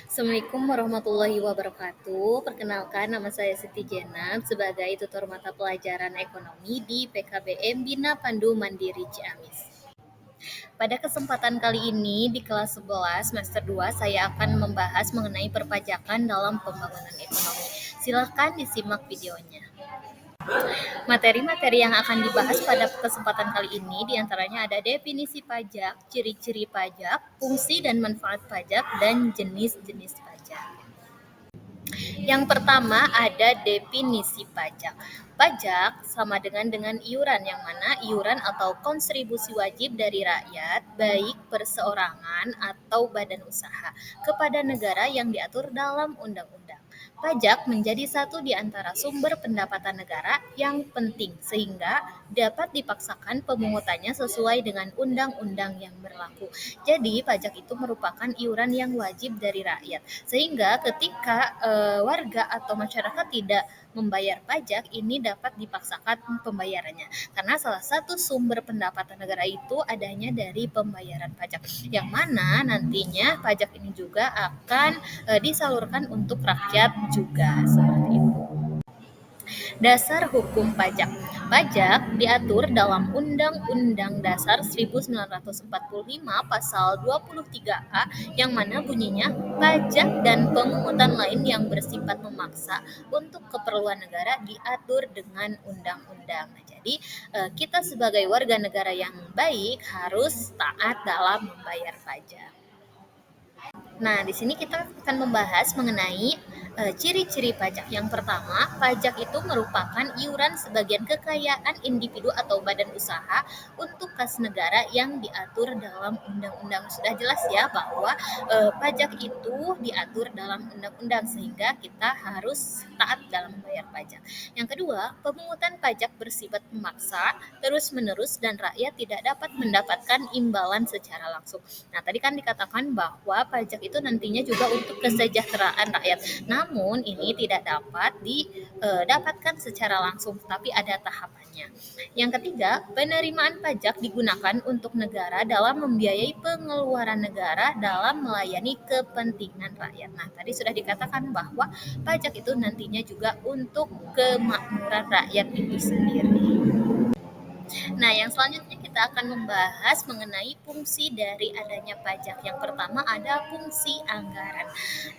Assalamualaikum warahmatullahi wabarakatuh. Perkenalkan, nama saya Siti Jenab sebagai tutor mata pelajaran ekonomi di PKBM Bina Pandu Mandiri Ciamis. Pada kesempatan kali ini di kelas 11 semester 2 saya akan membahas mengenai perpajakan dalam pembangunan ekonomi. Silakan disimak videonya. Materi-materi yang akan dibahas pada kesempatan kali ini diantaranya ada definisi pajak, ciri-ciri pajak, fungsi dan manfaat pajak, dan jenis-jenis pajak. Yang pertama ada definisi pajak. Pajak sama dengan iuran, yang mana iuran atau kontribusi wajib dari rakyat, baik perseorangan atau badan usaha, kepada negara yang diatur dalam undang-undang. Pajak menjadi satu di antara sumber pendapatan negara yang penting, sehingga dapat dipaksakan pemungutannya sesuai dengan undang-undang yang berlaku. Jadi, pajak itu merupakan iuran yang wajib dari rakyat. Sehingga ketika warga atau masyarakat tidak membayar pajak, ini dapat dipaksakan pembayarannya. Karena salah satu sumber pendapatan negara itu adanya dari pembayaran pajak. Yang mana nantinya pajak ini juga akan disalurkan untuk rakyat juga, seperti itu. Dasar hukum pajak. Pajak diatur dalam Undang-Undang Dasar 1945 Pasal 23A, yang mana bunyinya pajak dan pemungutan lain yang bersifat memaksa untuk keperluan negara diatur dengan undang-undang. Nah, jadi kita sebagai warga negara yang baik harus taat dalam membayar pajak. Nah, di sini kita akan membahas mengenai ciri-ciri pajak. Yang pertama, pajak itu merupakan iuran sebagian kekayaan individu atau badan usaha untuk kas negara yang diatur dalam undang-undang. Sudah jelas ya bahwa pajak itu diatur dalam undang-undang, sehingga kita harus taat dalam membayar pajak. Yang kedua, pemungutan pajak bersifat memaksa, terus-menerus, dan rakyat tidak dapat mendapatkan imbalan secara langsung. Nah, tadi kan dikatakan bahwa pajak itu nantinya juga untuk kesejahteraan rakyat. Namun ini tidak dapat didapatkan secara langsung, tapi ada tahapannya. Yang ketiga, penerimaan pajak digunakan untuk negara dalam membiayai pengeluaran negara dalam melayani kepentingan rakyat. Nah, tadi sudah dikatakan bahwa pajak itu nantinya juga untuk kemakmuran rakyat itu sendiri. Nah, yang selanjutnya kita akan membahas mengenai fungsi dari adanya pajak. Yang pertama ada fungsi anggaran.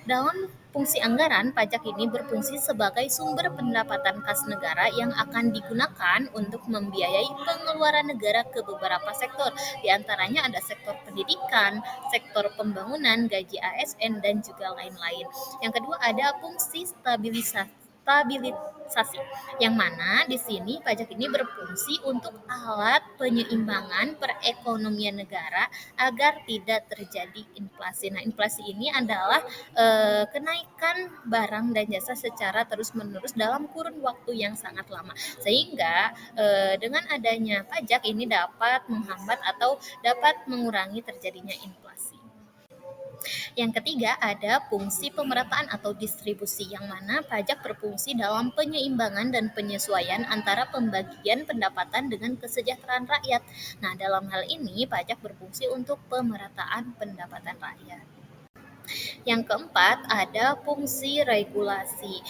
Dalam fungsi anggaran, pajak ini berfungsi sebagai sumber pendapatan kas negara yang akan digunakan untuk membiayai pengeluaran negara ke beberapa sektor. Di antaranya ada sektor pendidikan, sektor pembangunan, gaji ASN, dan juga lain-lain. Yang kedua ada fungsi stabilisasi, yang mana di sini pajak ini berfungsi untuk alat penyeimbangan perekonomian negara agar tidak terjadi inflasi. Nah, inflasi ini adalah kenaikan barang dan jasa secara terus-menerus dalam kurun waktu yang sangat lama, sehingga dengan adanya pajak ini dapat menghambat atau dapat mengurangi terjadinya inflasi. Yang ketiga ada fungsi pemerataan atau distribusi, yang mana pajak berfungsi dalam penyeimbangan dan penyesuaian antara pembagian pendapatan dengan kesejahteraan rakyat. Nah, dalam hal ini pajak berfungsi untuk pemerataan pendapatan rakyat. Yang keempat ada fungsi regulasi.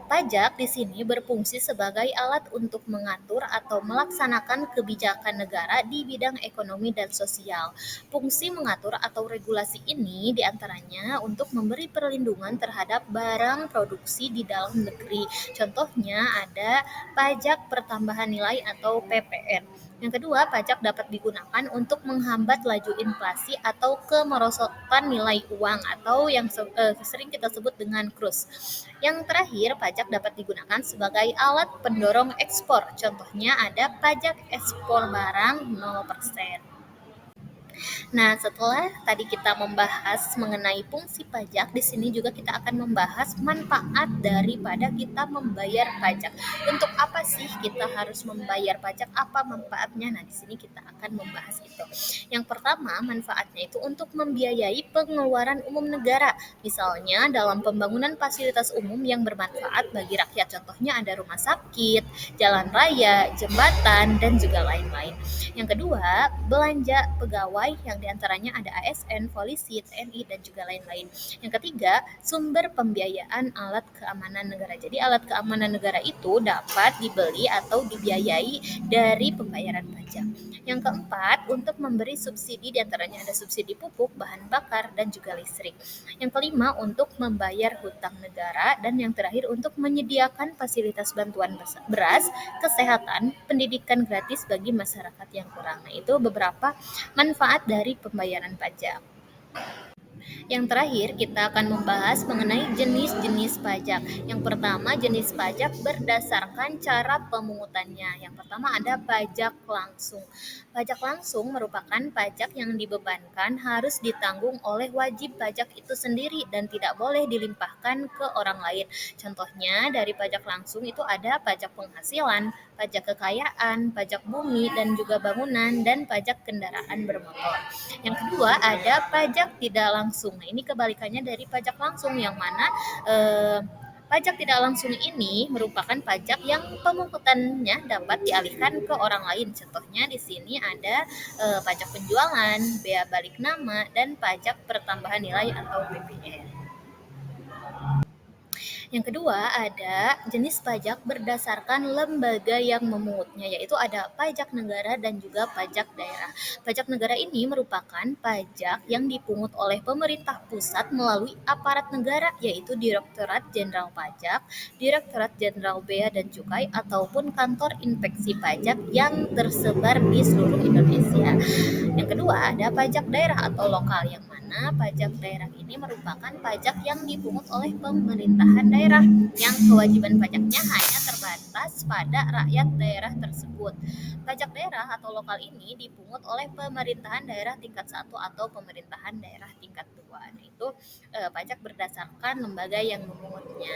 Pajak di sini berfungsi sebagai alat untuk mengatur atau melaksanakan kebijakan negara di bidang ekonomi dan sosial. Fungsi mengatur atau regulasi ini diantaranya untuk memberi perlindungan terhadap barang produksi di dalam negeri. Contohnya ada pajak pertambahan nilai atau PPN. Yang kedua, pajak dapat digunakan untuk menghambat laju inflasi atau kemerosotan nilai uang, atau yang sering kita sebut dengan KRUS. Yang terakhir, pajak dapat digunakan sebagai alat pendorong ekspor. Contohnya ada pajak ekspor barang 0%. Nah, setelah tadi kita membahas mengenai fungsi pajak, di sini juga kita akan membahas manfaat daripada kita membayar pajak. Untuk apa sih kita harus membayar pajak? Apa manfaatnya? Nah, di sini kita akan membahas itu. Yang pertama, manfaatnya itu untuk membiayai pengeluaran umum negara. Misalnya dalam pembangunan fasilitas umum yang bermanfaat bagi rakyat. Contohnya ada rumah sakit, jalan raya, jembatan, dan juga lain-lain. Yang kedua, belanja pegawai sesuai, yang diantaranya ada ASN, polisi, TNI, dan juga lain-lain. Yang ketiga, sumber pembiayaan alat keamanan negara. Jadi alat keamanan negara itu dapat dibeli atau dibiayai dari pembayaran pajak. Yang keempat, untuk memberi subsidi, diantaranya ada subsidi pupuk, bahan bakar, dan juga listrik. Yang kelima, untuk membayar hutang negara. Dan yang terakhir, untuk menyediakan fasilitas bantuan beras, kesehatan, pendidikan gratis bagi masyarakat yang kurang. Nah, itu beberapa manfaat dari pembayaran pajak. Yang terakhir, kita akan membahas mengenai jenis-jenis pajak. Yang pertama, jenis pajak berdasarkan cara pemungutannya. Yang pertama ada pajak langsung. Pajak langsung merupakan pajak yang dibebankan harus ditanggung oleh wajib pajak itu sendiri dan tidak boleh dilimpahkan ke orang lain. Contohnya dari pajak langsung itu ada pajak penghasilan, pajak kekayaan, pajak bumi dan juga bangunan, dan pajak kendaraan bermotor. Yang kedua ada pajak tidak langsung. Nah, ini kebalikannya dari pajak langsung, yang mana pajak tidak langsung ini merupakan pajak yang pemungutannya dapat dialihkan ke orang lain. Contohnya di sini ada pajak penjualan, bea balik nama, dan pajak pertambahan nilai atau PPN. Yang kedua ada jenis pajak berdasarkan lembaga yang memungutnya, yaitu ada pajak negara dan juga pajak daerah. Pajak negara ini merupakan pajak yang dipungut oleh pemerintah pusat melalui aparat negara, yaitu Direktorat Jenderal Pajak, Direktorat Jenderal Bea dan Cukai, ataupun kantor inspeksi pajak yang tersebar di seluruh Indonesia. Yang kedua ada pajak daerah atau lokal, yang mana pajak daerah ini merupakan pajak yang dipungut oleh pemerintahan daerah, yang kewajiban pajaknya hanya terbatas pada rakyat daerah tersebut. Pajak daerah atau lokal ini dipungut oleh pemerintahan daerah tingkat 1 atau pemerintahan daerah tingkat 2. Nah, itu pajak berdasarkan lembaga yang memungutnya.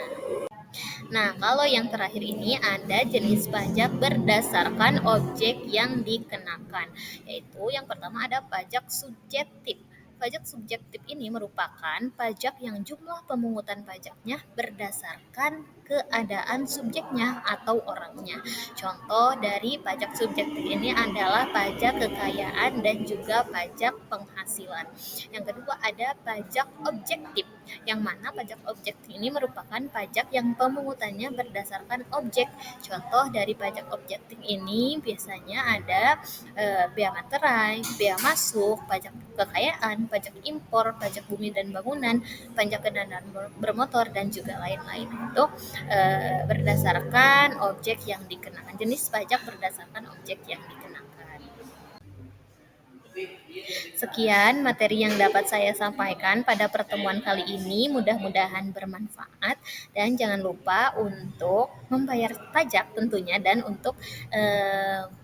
Nah, kalau yang terakhir ini ada jenis pajak berdasarkan objek yang dikenakan, yaitu yang pertama ada pajak subjektif. Pajak subjektif ini merupakan pajak yang jumlah pemungutan pajaknya berdasarkan keadaan subjeknya atau orangnya. Contoh dari pajak subjektif ini adalah pajak kekayaan dan juga pajak penghasilan. Yang kedua ada pajak objektif, yang mana pajak objektif ini merupakan pajak yang pemungutannya berdasarkan objek. Contoh dari pajak objektif ini biasanya ada bea materai, bea masuk, pajak kekayaan, pajak impor, pajak bumi dan bangunan, pajak kendaraan bermotor, dan juga lain-lain. Itu berdasarkan objek yang dikenakan. Jenis pajak berdasarkan objek yang dikenakan. Sekian materi yang dapat saya sampaikan pada pertemuan kali ini. Mudah-mudahan bermanfaat, dan jangan lupa untuk membayar pajak tentunya, dan untuk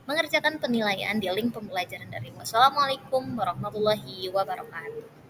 mengerjakan penilaian di link pembelajaran dari. Wassalamualaikum warahmatullahi wabarakatuh.